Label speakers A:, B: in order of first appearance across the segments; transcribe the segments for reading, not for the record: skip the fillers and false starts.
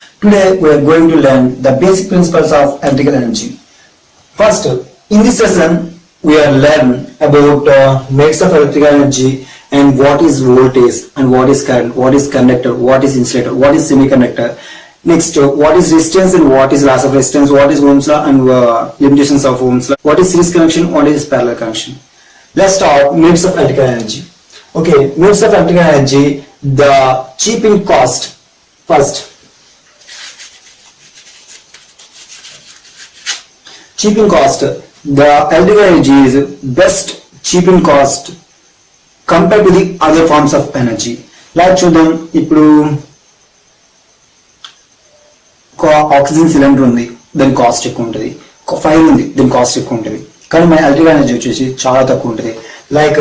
A: Today we are going to learn the basic principles of electrical energy. First, in this session we are learn about mates of electrical energy and what is voltage and what is current, what is conductor, what is insulator, what is semiconductor. Next, what is resistance and what is loss of resistance, what is Ohm's law and limitations of Ohm's law, what is series connection, what is parallel connection. Let's start mates of electrical energy. Okay, mates of electrical energy, the cheap in cost. First, cheap in cost, the electrical energy is best cheap in cost compared to the other forms of energy. Like చూద్దాం, ఇప్పుడు oxygen cylinder ఉంది, దాని cost ఎక్కువ ఉంటుంది. Fire ఉంది, దాని cost ఎక్కువ ఉంటుంది. కానీ మన ఎలక్ట్రికల్ ఎనర్జీ వచ్చేసి చాలా తక్కువ ఉంటుంది. Like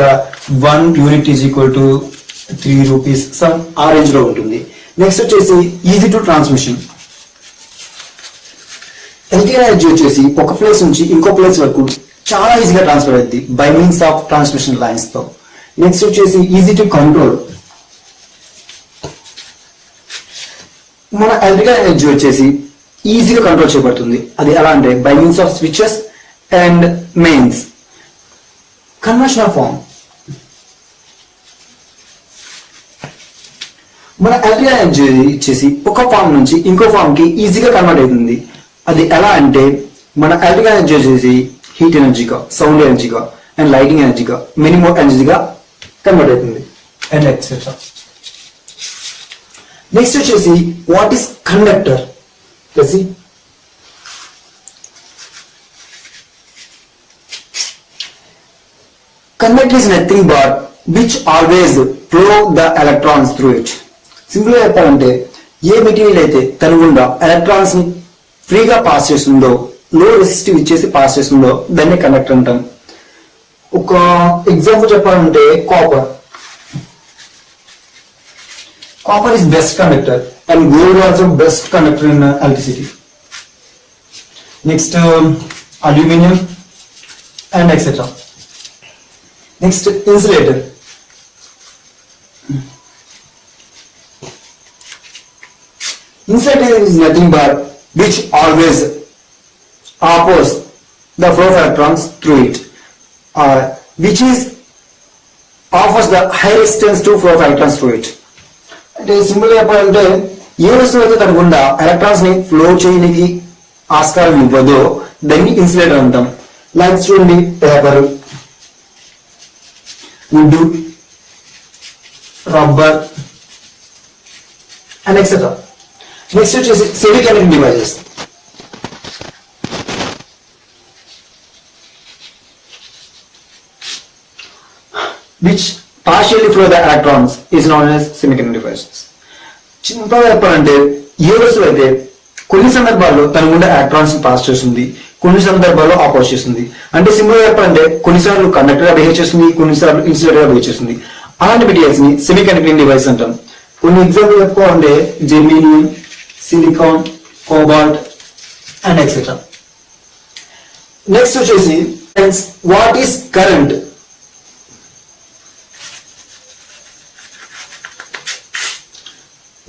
A: 1 unit is equal to 3 rupees, some ఆ రేంజ్ లో ఉంటుంది. నెక్స్ట్ వచ్చేసి easy to transmission. Electrical energy వచ్చేసి ఒక ప్లేస్ నుంచి ఇంకో ప్లేస్ వరకు చాలా ఈజీగా ట్రాన్స్ఫర్ అవుతుంది by means of transmission lines తో. నెక్స్ట్ వచ్చేసి ఈజీ టు కంట్రోల్. మన ఎలక్ట్రికల్ ఎనర్జీ వచ్చేసి ఈజీగా కంట్రోల్ చేయబడుతుంది. అది ఎలా అంటే by means of switches and mains. Conversion of form, మన ఎలక్ట్రికల్ ఎనర్జీ వచ్చేసి ఒక ఫార్మ్ నుంచి ఇంకో ఫార్మ్ కి ఈజీగా కన్వర్ట్ అవుతుంది. అది ఎలా అంటే మన ఎలక్ట్రికల్ ఎనర్జీ వచ్చేసి హీట్ ఎనర్జీగా, సౌండ్ ఎనర్జీగా అండ్ లైటింగ్ ఎనర్జీగా, మెనీ మోర్ ఎనర్జీగా కన్వర్ట్ అవుతుంది అండ్ ఎక్సెట్రా. నెక్స్ట్ వచ్చేసి what is conductor. Conductor is nothing but which always flow the electrons through it. Simple గా చెప్పాలంటే ఏ మెటీరియల్ అయితే తన గుండా ఎలక్ట్రాన్స్ ని ఫ్రీగా పాస్ చేస్తుందో, లో రెసిస్టివ్ ఇచ్చేసి పాస్ చేస్తుందో దాన్ని కండక్టర్ అంటాం. ఒక ఎగ్జాంపుల్ చెప్పాలంటే copper. Copper is best conductor and gold also best conductor in electricity. Next, aluminium and etc. Next, insulator. Insulator is nothing but which always oppose the flow of electrons through it, which is offers the high resistance to flow of electrons through it. అంటే simple గా చెప్పాలంటే ఏ వస్తువు అయితే తన గుండా electrons ని flow చేయడానికి ఆస్కారం ఇవ్వదో దాన్ని ఇన్సులేటర్ అంటాం. లైక్ చూడండి, paper, wood, rubber and etcetera. Next వచ్చేసి semi conducting devices. Which partially flow the electrons is known as semiconductor devices. సింపుల్గా చెప్పాలంటే ఏ వస్తువు అయితే కొన్ని సందర్భాల్లో తన గుండా ఎలక్ట్రాన్స్ ని పాస్ చేస్తుంది, కొన్ని సందర్భాల్లో ఆపోజ్ చేస్తుంది. అంటే సింపుల్ గా చెప్పాలంటే కొన్నిసార్లు కండక్టర్ గా బిహేవ్ చేస్తుంది, కొన్నిసార్లు ఇన్సులేటర్ గా బిహేవ్ చేస్తుంది. అలాంటి మెటీరియల్స్ ని సెమీ కండక్టింగ్ డివైస్ అంటాం. కొన్ని ఎగ్జాంపుల్ చెప్పుకోవాలంటే germanium, silicon, cobalt and etcetera. Next వచ్చేసి వాట్ ఈస్ కరెంట్.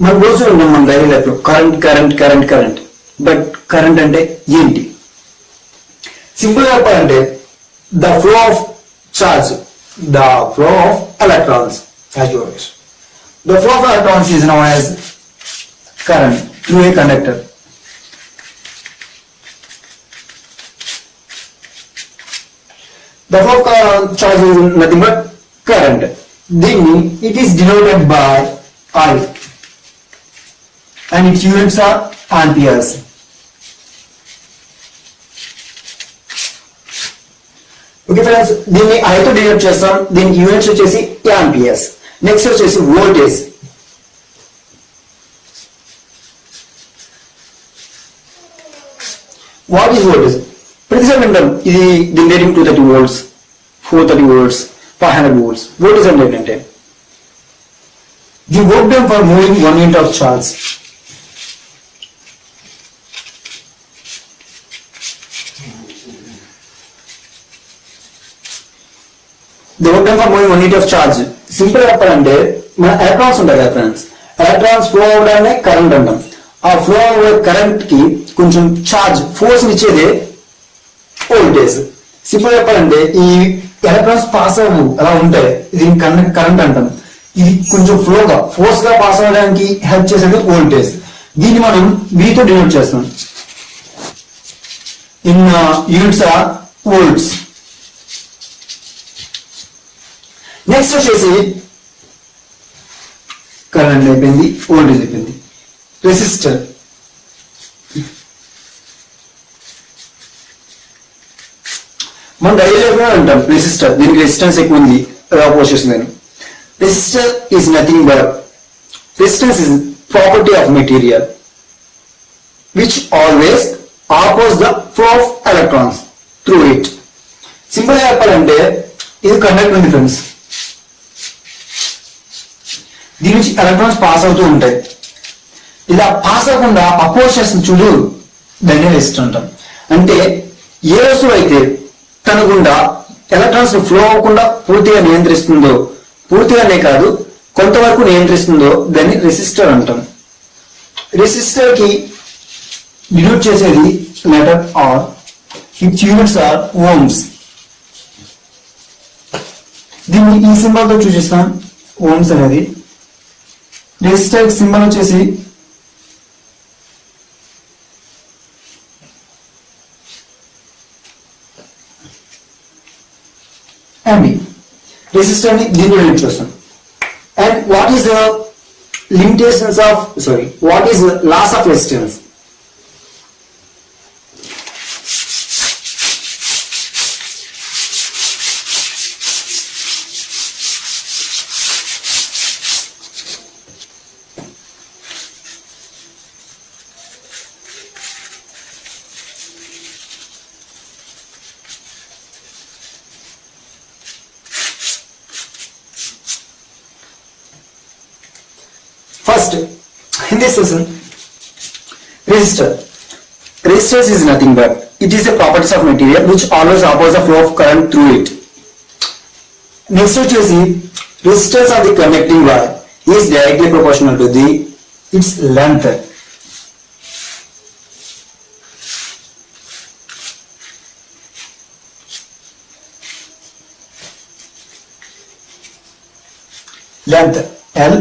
A: మనం రోజు ఉన్నాం మన డైలీ లైఫ్ లో current current current current. But current అంటే ఏంటి? సింపుల్ గా చెప్పాలంటే the flow of charge, the flow of electrons. As you always, the flow of electrons is known as current through a conductor. The flow of charge is nothing but current. Then it is denoted by I. And its units are amperes. Okay friends, దీన్ని I తో denote చేస్తాం. దీని units వచ్చేసి amperes. Next వచ్చేసి voltage. What is voltage? ప్రతిసారి వింటాం ఇది దీని rating 230 volts, 430 volts, 500 volts. Voltage అంటే ఏంటంటే the work done for moving 1 unit of charge. The work done for moving 1 unit of charge. Simple గా చెప్పాలంటే మన ఎలక్ట్రాన్స్ ఉంటాయి కదా ఫ్రెండ్స్, ఎలక్ట్రాన్స్ ఫ్లో అవడాన్ని కరెంట్ అంటాం. ఆ ఫ్లో అయ్యే కరెంట్ కి కొంచెం ఛార్జ్ ఫోర్స్ ఇచ్చేదే వోల్టేజ్. సింపుల్ చెప్పాలంటే ఈ ఎలక్ట్రాన్స్ పాస్ అవ్వు అలా ఉంటాయి, దీన్ని కరెంట్ అంటాం. ఇది కొంచెం ఫ్లోగా ఫోర్స్ గా పాస్ అవ్వడానికి హెల్ప్ చేసేది వోల్టేజ్. దీన్ని మనం వీతో డినోట్ చేస్తాం. In units are volts. Next వచ్చేసి కరెంట్ అయిపోయింది, వోల్టేజ్ అయిపోయింది. రెసిస్టర్. మన డైలీ లైఫ్ లో అంటాం రెసిస్టర్, దీనికి రెసిస్టెన్స్ ఎక్కువ ఉంది అపోజ్ చేస్తుంది. Resistor is nothing but resistance is property of material which always oppose the flow of electrons through it. Simple గా చెప్పాలంటే ఇది కండక్టర్ ఉంది ఫ్రెండ్స్, దీని నుంచి ఎలక్ట్రాన్స్ పాస్ అవుతూ ఉంటాయి. ఇలా పాస్ అవ్వకుండా అపోజ్ చేస్తుంది చూడు, దాన్ని రెసిస్టర్ అంటాం. అంటే ఏ వస్తువు అయితే తన గుండా ఎలక్ట్రాన్స్ ఫ్లో అవ్వకుండా పూర్తిగా నియంత్రిస్తుందో, పూర్తిగానే కాదు కొంతవరకు నియంత్రిస్తుందో దాన్ని రెసిస్టర్ అంటాం. రెసిస్టర్ కి డినోట్ చేసేది letter R, it's units are ohms. దీన్ని ఈ సింబల్ తో చూపిస్తాం ఓమ్స్ అనేది. రెసిస్టర్ సింబల్ వచ్చేసి MB. Resistor ni దీంట్లో లిమిట్ చేస్తాం. And what is the limitations of, what is the loss of resistance? First, in this lesson, resistor. Resistance is nothing but it is a properties of material which always oppose the flow of current through it. Next వచ్చేసి resistance of the conducting wire is directly proportional to its length. Length L.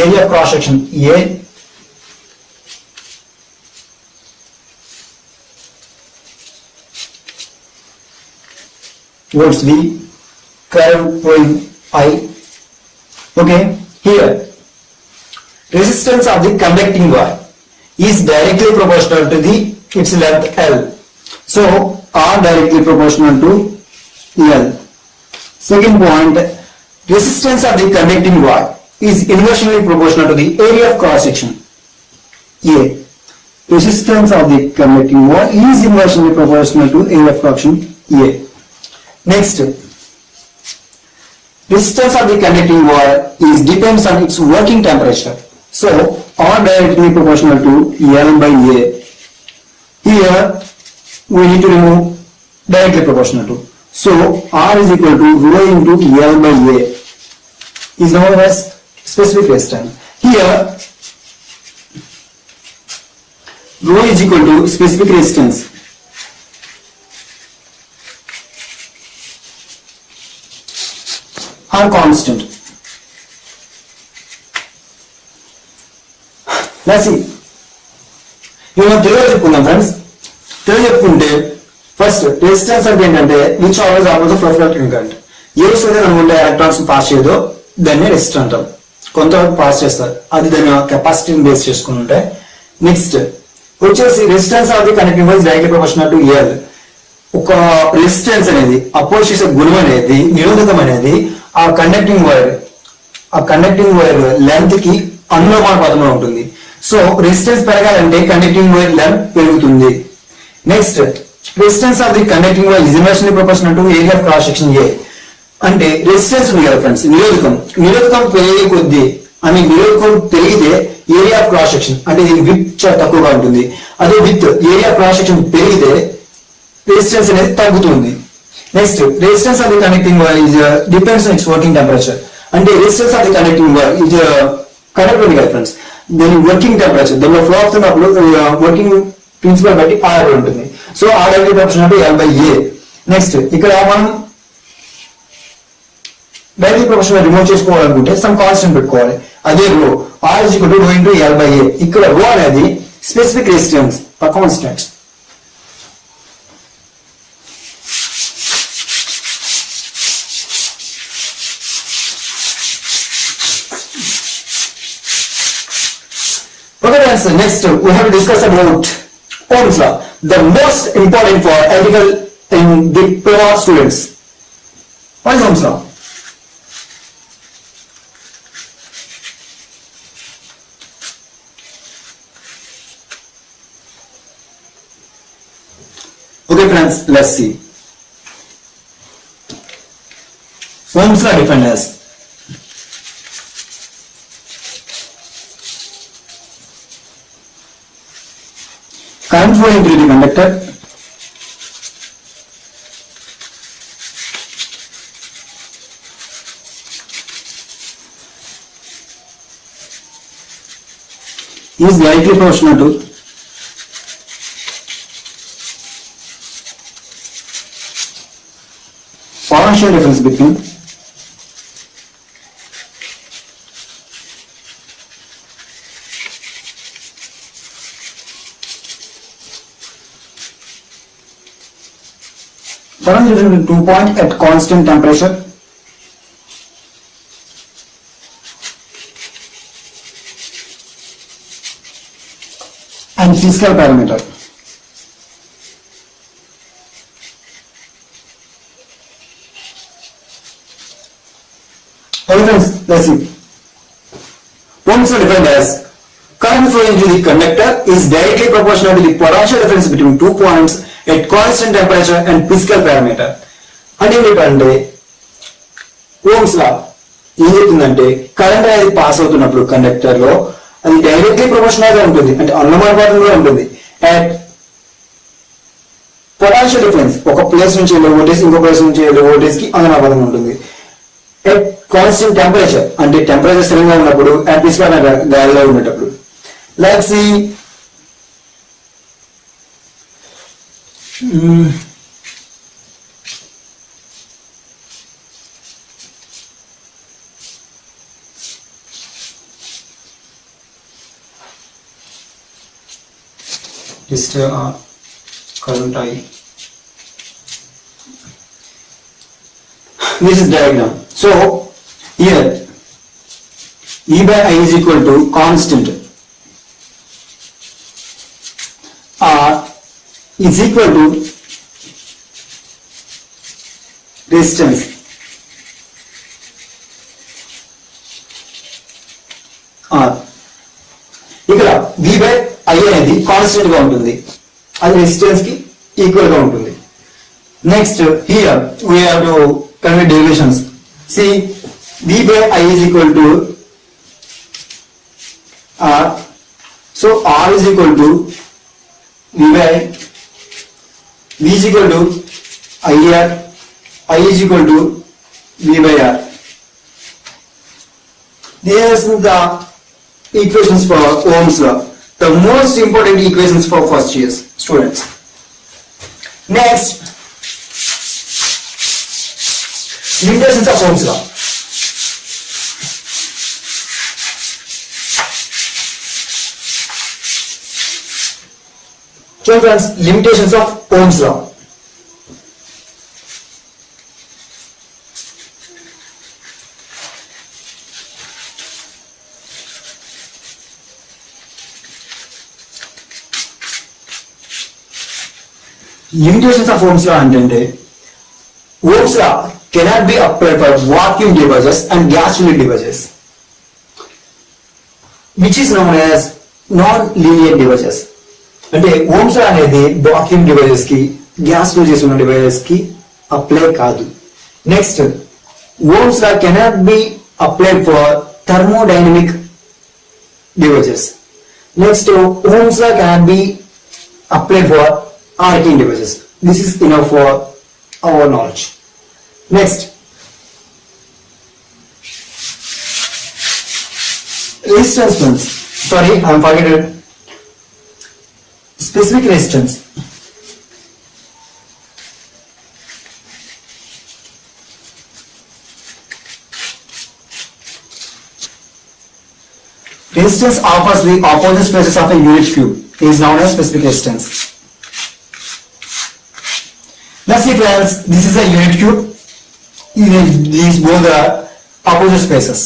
A: Area of cross section A. Volts V. Current flowing I. Okay, here resistance of the conducting wire is directly proportional to its length L. So R directly proportional to L. Second point, resistance of the conducting wire is inversely proportional to the area of cross section A. Resistance of the conducting wire is inversely proportional to area of cross section A. Next, resistance of the conducting wire depends on its working temperature. So R directly proportional to L by A. Here we need to remove directly proportional to. So R is equal to rho into L by A is known as specific resistance. Here rho is equal to specific resistance. Are constant. Let's see. మనం తెలుగు చెప్పుకుందాం friends. Telugu చెప్పుకుంటే first resistance అంటే ఏంటంటే which always oppose the flow of current. ఏ వస్తువు అనుకుంటే electrons pass చేయదో దాన్ని resistor అంటాం. కొంతవరకు పాస్ చేస్తారు, అది దాని కెపాసిటీని బేస్ చేసుకుని ఉంటాయి. నెక్స్ట్ వచ్చేసి resistance of the conducting wire directly proportional to L. ఒక రెసిస్టెన్స్ అనేది అపోజ్ చేసే గుణం అనేది, నిరోధకం అనేది ఆ కండక్టింగ్ వైర్ లెంత్ కి అనులోమానుపాతంలో ఉంటుంది. సో రెసిస్టెన్స్ పెరగాలంటే కండక్టింగ్ వైర్ లెంత్ పెరుగుతుంది. Next resistance of the conducting wire is inversely proportional to area of cross section ఏ. అంటే రెసిస్టెన్స్ ఉంది కదా ఫ్రెండ్స్, నిరోధకం పెరిగే కొద్దీ నిరోధకం పెరిగితే ఏరియా ఆఫ్ క్రాస్ సెక్షన్ అంటే దీని విడ్త్ చాలా తక్కువగా ఉంటుంది. అదే with area of cross section పెరిగితే రెసిస్టెన్స్ అనేది తగ్గుతుంది. Next resistance of the conducting wire is depends on its working temperature. అంటే resistance of the conducting wire is conductor ఉంది కదా ఫ్రెండ్స్, దాని వర్కింగ్ టెంపరేచర్, దానిలో ఫ్లో అవుతున్నప్పుడు వర్కింగ్ ప్రిన్సిపల్ బట్టి ఆర్ ఉంటుంది. So R W proportional to L by A. Next ఇక్కడ మనం డైలీ ప్రపోర్షనల్ రిమూవ్ చేసుకోవాలనుకుంటే సమ్ కాన్స్టెంట్ పెట్టుకోవాలి. అదే rho R is equal to rho into L by ఏ. ఇక్కడ రో అనేది specific resistance constant. Okay friends, next we have to discuss about Ohm's law, the most important for electrical in diploma students. What is Ohm's law? Okay friends, let's see. Ohm's law defined as current flowing through the conductor is directly proportional to potential difference between current between 2 points at constant temperature and physical parameter. Okay friends, let's see. Ohm's law defined as current flowing through the conductor is directly proportional to the potential difference between 2 points at constant temperature and physical parameter. అంటే ఏంటంటే Ohm's లా ఏం చెప్తుందంటే current అనేది pass అవుతున్నప్పుడు conductor లో అది directly proportional గా ఉంటుంది, అంటే అనుమానపాతంగా ఉంటుంది. అట్ పొటెన్షియల్ డిఫరెన్స్, ఒక ప్లేస్ నుంచి వెళ్ళే వోల్టేజ్ ఇంకో ప్లేస్ నుంచి వెళ్ళే వోల్టేజ్ కి అనుమానపాతంగా ఉంటుంది. అట్ కాన్స్టెంట్ టెంపరేచర్, అంటే టెంపరేచర్ స్థిరంగా ఉన్నప్పుడు, అండ్ physical గాలిలో ఉండేటప్పుడు. Like see just current I. This is diagram. So here E by I is equal to constant R is equal to resistance R. ఇక్కడ V by I అనేది constant గా ఉంటుంది, అది రెసిస్టెన్స్ కి ఈక్వల్ గా ఉంటుంది. Next here we have to convert derivations. See V by I is equal to R, so R is equal to V by V is equal to IR, I is equal to V by R. These are the equations for Ohm's law, the most important equations for first year students. Next, limitations of Ohm's law. So friends, limitations of Ohm's law. Limitations of Ohm's law అంటే Ohm's law cannot be applied for vacuum devices and gas filled devices, which is known as non-linear devices. అంటే Ohm's law అనేది vacuum devices కి gas fill చేసి ఉన్న devices కి apply కాదు. Next Ohm's law cannot be applied for thermodynamic devices. Next Ohm's law cannot be applied for arcing devices. This is enough for our knowledge. Next, resistance friends. Sorry, I am forgetting. Specific resistance. Resistance offers the opposite faces of a unit cube. It is known as specific resistance. Let's see friends, this is a unit cube. These both are opposite spaces.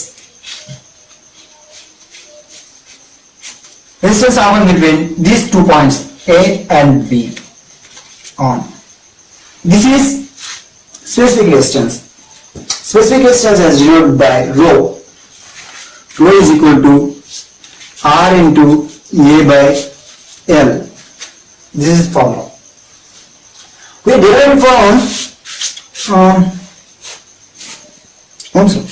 A: Resistance are between these 2 points A and B on. This is specific resistance. Specific resistance is denoted by rho. Rho is equal to R into A by L. This is formula. We derived from Ohm's law.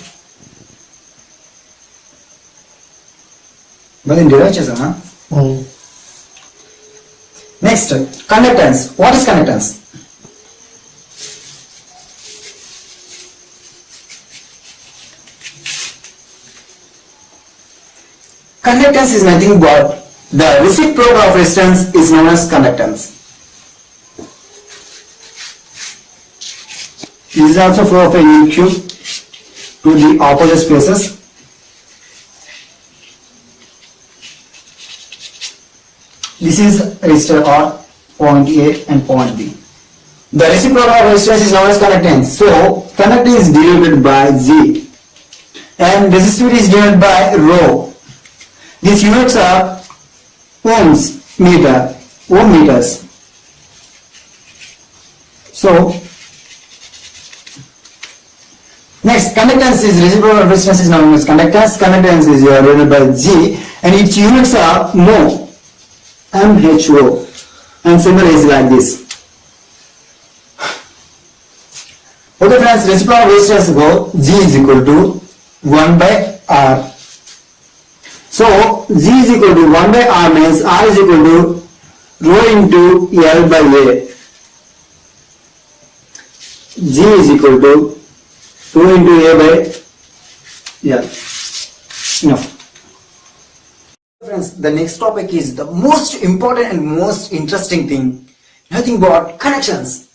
A: But in derive chesama. Next, conductance. What is conductance? Conductance is nothing but the reciprocal of resistance is known as conductance. This is also flow of a unit cube to the opposite spaces. This is resistor R, point A and point B. The reciprocal of resistance is known as conductance. So conductance is denoted by Z and resistivity is denoted by rho. These units are ohms, meter, ohm meters. So next, conductance is reciprocal of resistance is known as conductance. Conductance is denoted by G and its units are mho, MHO, and symbol is like this. Okay friends, reciprocal of resistance go G is equal to 1 by R. So G is equal to 1 by R means R is equal to rho into L by A. G is equal to rho into A by L. Enough. Friends, the next topic is the most important and most interesting thing. Nothing but connections.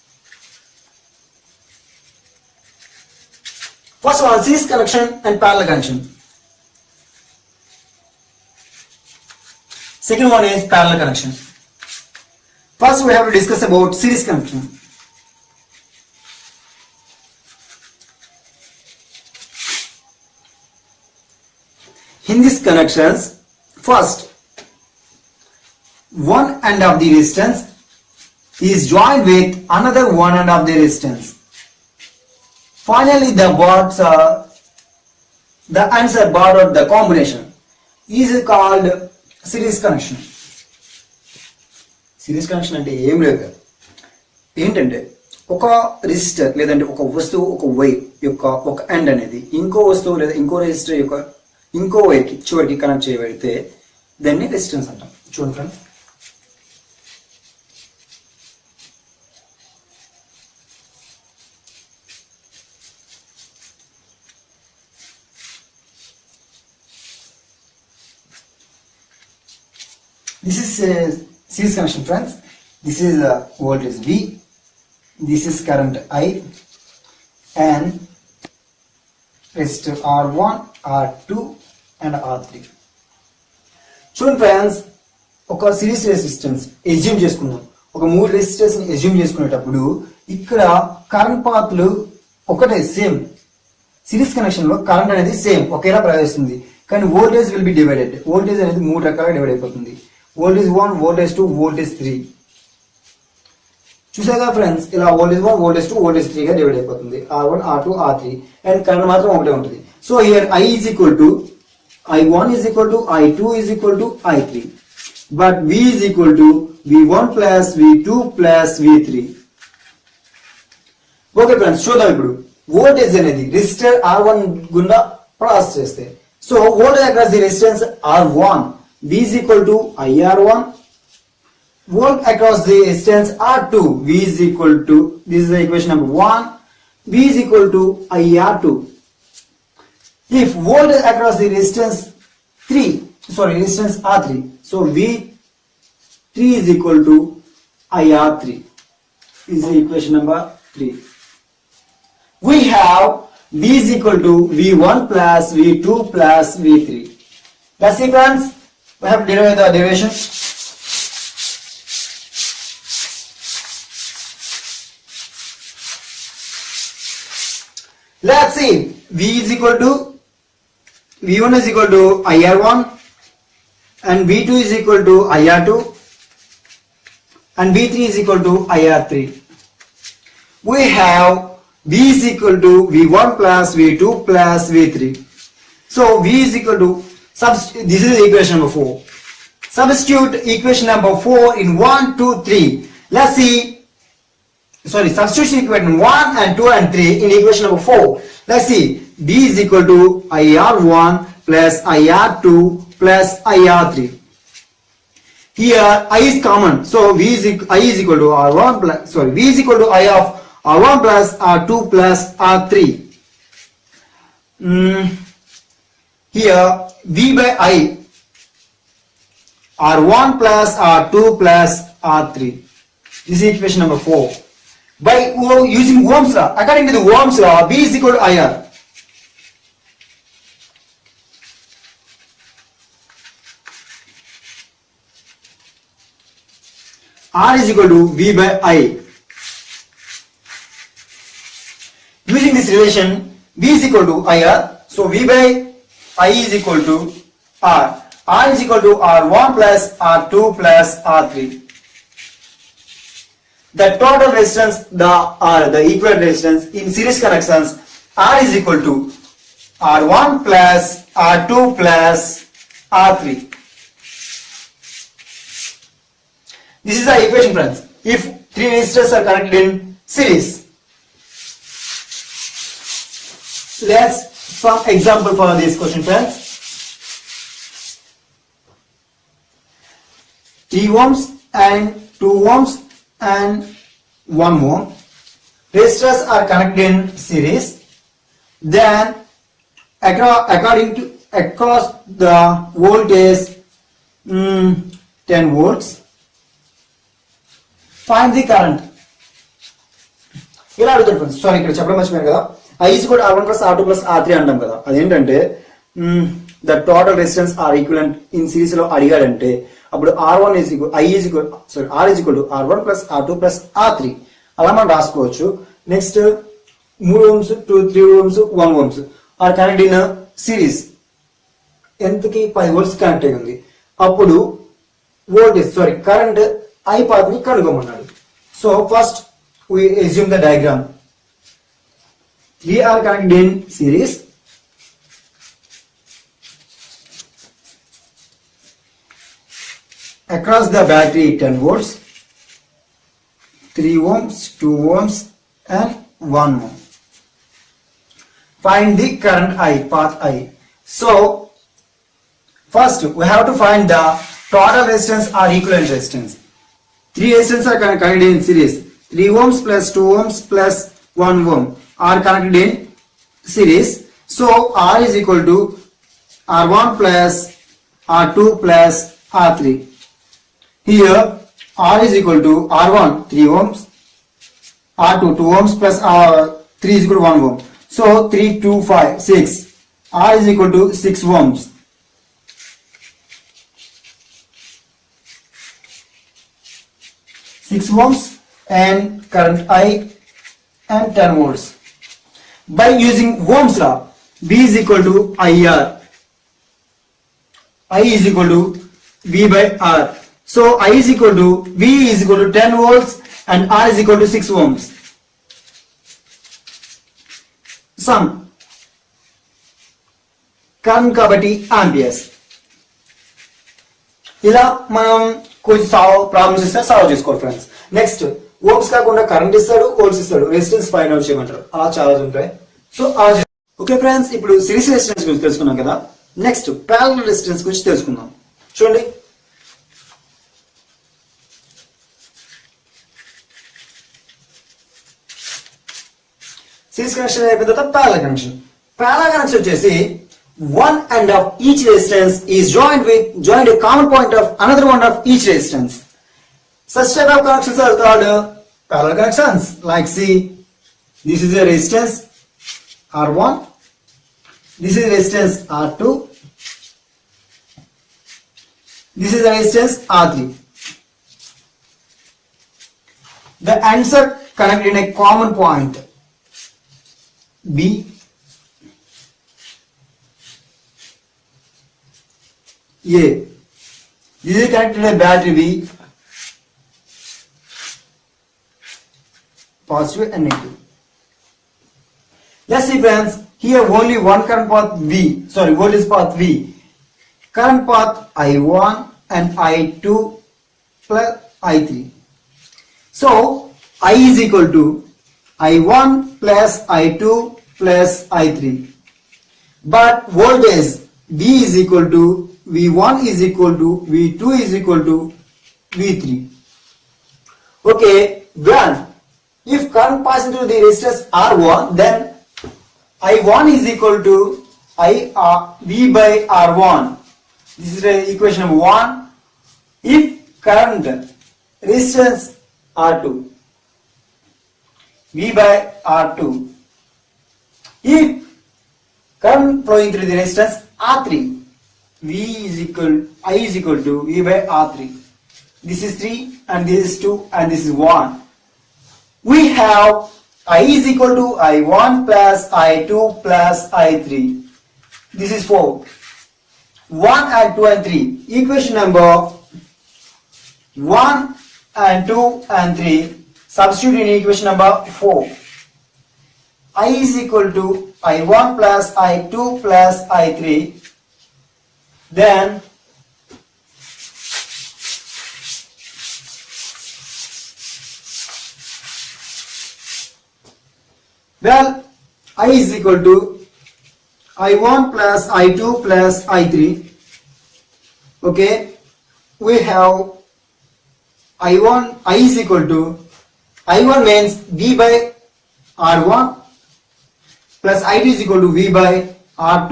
A: First of all, series connection and parallel connection. Second one is parallel connection. First we have to discuss about series connection. In these connections, first one end of the resistance is joined with another one end of the resistance. Finally the ends are barred of the combination is called series connection. Series connection అంటే ఏం లేదు, ఏంటంటే ఒక resistor లేదంటే ఒక వస్తువు ఒక wire యొక్క ఒక ఎండ్ అనేది ఇంకో వస్తువు లేదా ఇంకో రెసిస్టర్ యొక్క ఇంకో వైర్ కి చివరికి కనెక్ట్ చేయబడితే దాన్ని రెసిస్టెన్స్ అంటాం. చూడండి friends, this is a series connection friends. This is voltage V, this is current I and resistor R1, R2 and R3. చూడండి ఫ్రెండ్స్, ఒక సిరీస్ రెసిస్టెన్స్ ఎజ్యూమ్ చేసుకున్నాం. ఒక 3 రెసిస్టెన్స్ ని ఎజ్యూమ్ చేసుకునేటప్పుడు ఇక్కడ కరెంట్ పాత్లు ఒకటే సేమ్. సిరీస్ కనెక్షన్ లో current అనేది సేమ్ ఒకేలా ప్రవహిస్తుంది, కానీ voltage will be divided. Voltage అనేది 3 రకాలుగా డివైడ్ అయిపోతుంది. Voltage 1, voltage 2, voltage 3. చూసాగా ఫ్రెండ్స్, ఇలా వోల్టేజ్ 1, వోల్టేజ్ 2, వోల్టేజ్ 3 గా డివైడ్ అయిపోతుంది. R1, R2, R3 and current మాత్రం ఒకటే ఉంటుంది. So here I is equal to I1 is equal to I2 is equal to I3, but V is equal to V1 plus V2 plus V3. Okay friends, చూద్దాం ఇప్పుడు voltage అనేది resistor R1 గుండా pass చేస్తే. So voltage across the resistance R1, V is equal to IR1 volt across the resistance R2, V is equal to, this is the equation number 1, V is equal to IR2. If voltage across the resistance resistance R3, so V3 is equal to IR3. This is equation number 3. We have V is equal to V1 plus V2 plus V3. That's it, friends. We have derived the derivation. Let's see. V1 is equal to IR1 and V2 is equal to IR2 and V3 is equal to IR3. We have V is equal to V1 plus V2 plus V3. So V is equal to, this is equation number 4. Substitute equation number 4 in 1, 2, 3. Let's see. Substitute equation 1 and 2 and 3 in equation number 4. Let's see. V is equal to IR1 plus IR2 plus IR3. Here I is common, so I is equal to R1 plus, V is equal to I of R1 plus R2 plus R3. Here V by I, R1 plus R2 plus R3. This is equation number 4. By using Ohm's law, according to the Ohm's law, V is equal to IR. R is equal to V by I. Using this relation, V is equal to IR, so V by I is equal to R. R is equal to R1 plus R2 plus R3. The total resistance, the equivalent resistance in series connections, R is equal to R1 plus R2 plus R3. This is the equation, friends. If three resistors are connected in series, let's some example for this question, friends. 3 ohms and 2 ohms and 1 ohm resistors are connected in series. Then across the voltage 10 volts. Find the current. ఇలా అడుగుతాడు friends. Sorry, ఇక్కడ చెప్పడం మర్చిపోయాను కదా. I is equal to R1 plus R2 plus R3 అంటాం కదా. అదేంటంటే the total resistance are equivalent in series లో అడిగాడంటే అప్పుడు R1 is equal, R is equal to R1 plus R2 plus R3 అలా మనం రాసుకోవచ్చు. Next 3 ohms 3 ohms 1 ohms R connect in series. ఎంతకి 5 volts connect అయి ఉంది. అప్పుడు కరెంట్ I path ని కనుగొమన్నాడు. So first we assume the diagram. We are connected in series. Across the battery 10 volts, 3 ohms, 2 ohms and 1 ohm. Find the current I, path I. So first we have to find the total resistance or equivalent resistance. 3 resistors are connected in series. 3 ohms plus 2 ohms plus 1 ohm are connected in series. So R is equal to R1 plus R2 plus R3. Here R is equal to R1 3 ohms, R2 2 ohms plus R3 is equal to 1 ohm. So 3, 2, 5, 6. R is equal to 6 ohms. 6 ohms and current I and 10 volts. By using Ohm's law, V is equal to IR. I is equal to V by R. So I is equal to V is equal to 10 volts and R is equal to 6 ohms. Sum. Current kabatti amperes. ఇలా మనం కొంచెం problems ఇస్తే solve చేసుకోవాలి friends. Next Ohm's కాకుండా current ఇస్తాడు, volts ఇస్తాడు, resistance find out చేయమంటారు. అలా చాలా ఉంటాయి. సో ఓకే ఫ్రెండ్స్, ఇప్పుడు సిరీస్ రెసిస్టెన్స్ గురించి తెలుసుకున్నాం కదా. నెక్స్ట్ ప్యారలల్ రెసిస్టెన్స్ గురించి తెలుసుకుందాం. చూడండి, సిరీస్ కనెక్షన్ అయిపోయిన తర్వాత ప్యారలల్ కనెక్షన్. ప్యారలల్ కనెక్షన్ వచ్చేసి one end of each resistance is joined a common point of another one of each resistance. Such type of connections are called parallel connections. Like see, this is a resistance R1, this is resistance R2, this is a resistance R3. The ends are connected in a common point B. A. This is connected to a battery B, positive and negative. Let's see friends, here only one current path voltage path V, current path I1 and I2 plus I3. So I is equal to I1 plus I2 plus I3, but voltage V is equal to V1 is equal to V2 is equal to V3. Okay, when if current passes into the resistance R1, then I1 is equal to V by R1. This is the equation number 1. If current resistance R2, V by R2. If current flowing through the resistance R3, I is equal to V by R3. This is 3 and this is 2 and this is 1. We have I is equal to I1 plus I2 plus I3. This is 4. 1 and 2 and 3. Equation number 1 and 2 and 3. Substitute in equation number 4. I is equal to I1 plus I2 plus I3. Then I is equal to I1 plus I2 plus I3. Okay, we have I is equal to I1 means V by R1 plus I2 is equal to V by R2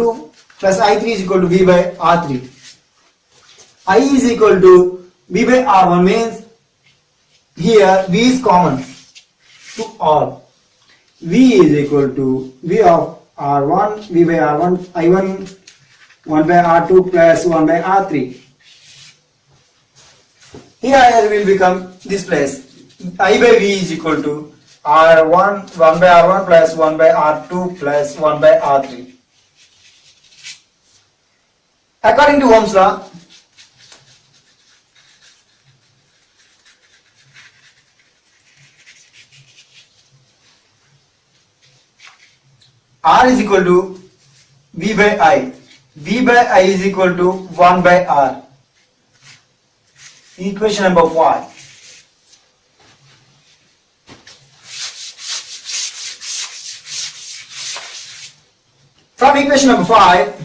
A: plus I3 is equal to V by R3. I is equal to V by R1 means here V is common to all. V is equal to V of R1, V by R1, I1 1 by R2 plus 1 by R3. Here will become this place. I by V is equal to R1 1 by R1 plus 1 by R2 plus 1 by R3. According to Ohm's law, R is equal to V by I. V by I is equal to 1 by R. Equation number 5. From equation number 5,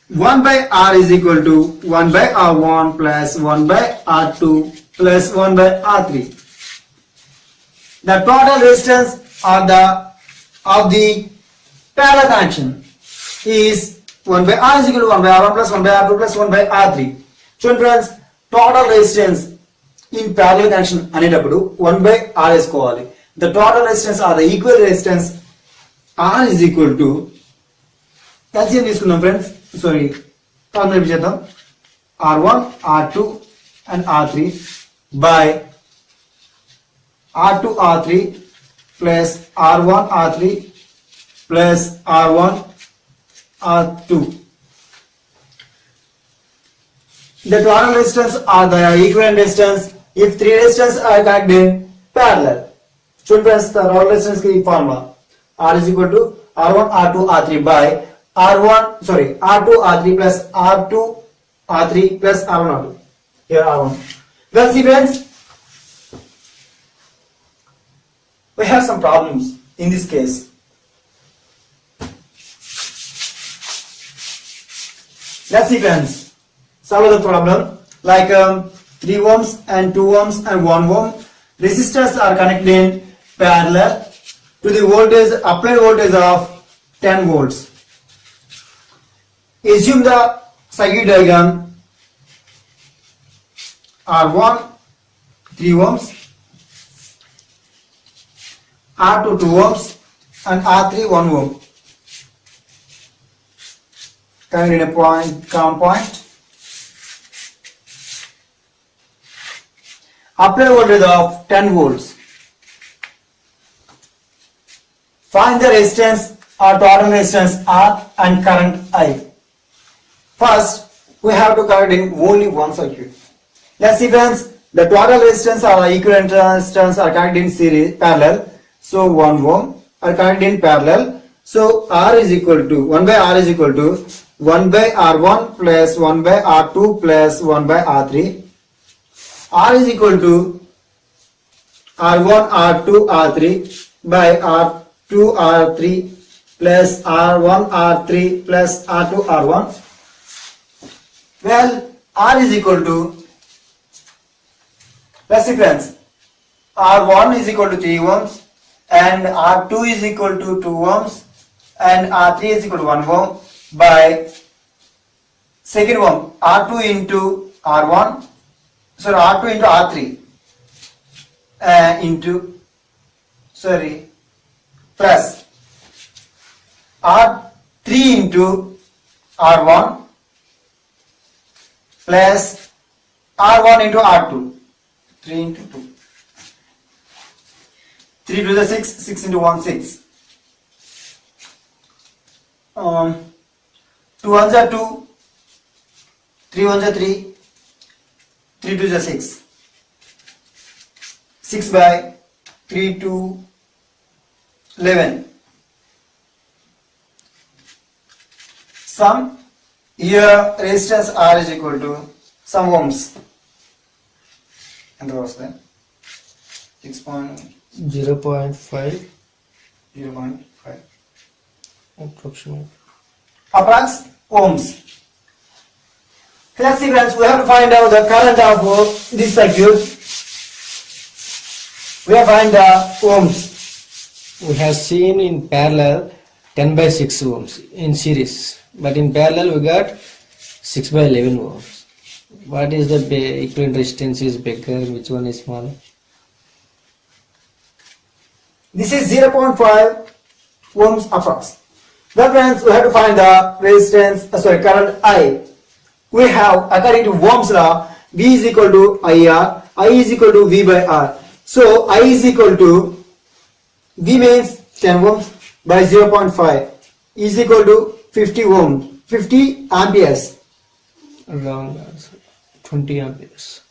A: 1 by R is equal to 1 by R1 plus 1 by R2 plus 1 by R3. The total resistance of the parallel connection is 1 by R is equal to 1 by R1 plus 1 by R2 plus 1 by R3. So friends, total resistance in parallel connection అనేటప్పుడు 1 by R వేసుకోవాలి. The total resistance or the equal resistance R is equal to LCM తీసుకుందాం friends. Sorry, formula చేద్దాం. R1, R2 and R3 by R2, R3 plus R1, R3 plus R1, R2. The total resistance or the equivalent resistance if three resistances are connected in parallel. So friends, the total resistance की formula R is equal to R1, R2, R3 by R2, R3 plus R2, R3 plus R1, R2. Here R1. Well, see friends, we have some problems in this case. Let's see friends, solve the problem. Like 3 ohms and 2 ohms and 1 ohm resistors are connected in parallel to the voltage, applied voltage of 10 volts. Assume the circuit diagram. R1 3 ohms, R2 2 ohms, and R3 1 ohm. Connect in a common point. Apply voltage of 10 volts. Find the resistance or total resistance R and current I. First, we have to connect in only one circuit. Let's see friends, the total resistance or equivalent resistance are connected in series parallel. So 1 ohm are connected in parallel. So R is equal to 1 by R is equal to 1 by R1 plus 1 by R2 plus 1 by R3. R is equal to R1 R2 R3 by R2 R3 plus R1 R3 plus R2 R1. Well, R is equal to, let's see friends, R1 is equal to 3 ohms and R2 is equal to 2 ohms and R3 is equal to 1 ohm by second ohm R2 into R1, sorry, R2 into R3 plus R3 into R1 plus R1 into R2, 3 into 2, 3 to the 6, 6 into 1, 6. 2 ones are 2, 3 ones are 3, 3 to the 6. 6 by 3 to 11. Sum, here resistance R is equal to some ohms. And what was that?
B: 0.5 approximate.
A: Approx ohms. Let's see friends, we have to find out the current of this circuit. We have to find the ohms.
B: We have seen in parallel 10 by 6 ohms in series, but in parallel we got 6 by 11 ohms. What is the equivalent resistance is bigger, which one is smaller?
A: This is 0.5 ohms approx. Now friends, we have to find the resistance, current I. We have, according to Ohm's law, V is equal to IR, I is equal to V by R. So I is equal to, V means 10 ohms by 0.5 is equal to 50 ohms, 50 amperes.
B: Wrong answer. 20 amperes.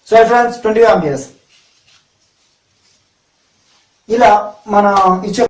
A: So friends, 20 amperes. ఇలా మన ఇచ్చే